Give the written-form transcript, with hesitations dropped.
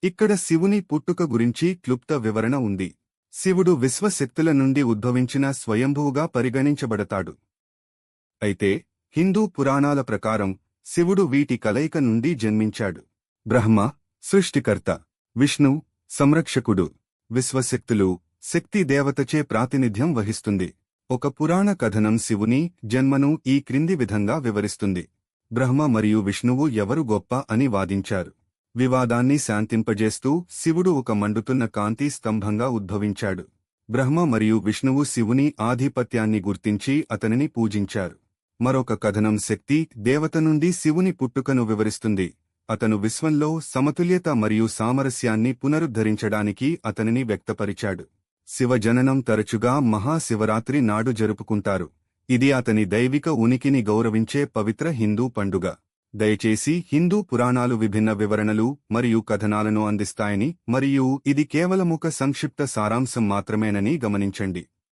ఇక్కడ శివుని పుట్టుక గురించి క్లుప్త వివరణ ఉంది. శివుడు విశ్వశక్తుల నుండి ఉద్భవించిన స్వయంభువుగా పరిగణించబడతాడు. అయితే హిందూ పురాణాల ప్రకారం శివుడు వీటి కలయిక నుండి జన్మించాడు. బ్రహ్మ సృష్టికర్త, విష్ణు సంరక్షకుడు, విశ్వశక్తులు శక్తి దేవతచే ప్రాతినిధ్యం వహిస్తుంది. ఒక పురాణ కథనం శివుని జన్మను ఈ క్రింది విధంగా వివరిస్తుంది. బ్రహ్మ మరియు విష్ణువు ఎవరు గొప్ప అని వాదించారు. వివాదాన్ని శాంతింపజేస్తూ శివుడు ఒక మండుతున్న కాంతి స్తంభంగా ఉద్భవించాడు. బ్రహ్మ మరియు విష్ణువు శివుని ఆధిపత్యాన్ని గుర్తించి అతనిని పూజించారు. మరొక కథనం శక్తి దేవత నుండి శివుని పుట్టుకను వివరిస్తుంది. అతను విశ్వంలో సమతుల్యత మరియు సామరస్యాన్ని పునరుద్ధరించడానికి అతనిని వ్యక్తపరిచాడు. శివ జననం తరచుగా మహాశివరాత్రి నాడు జరుపుకుంటారు. ఇది అతని దైవిక ఉనికిని గౌరవించే పవిత్ర హిందూ పండుగ. దయచేసి హిందూ పురాణాలు విభిన్న వివరణలు మరియు కథనాలను అందిస్తాయని మరియు ఇది కేవలమొక సంక్షిప్త సారాంశం మాత్రమేనని గమనించండి.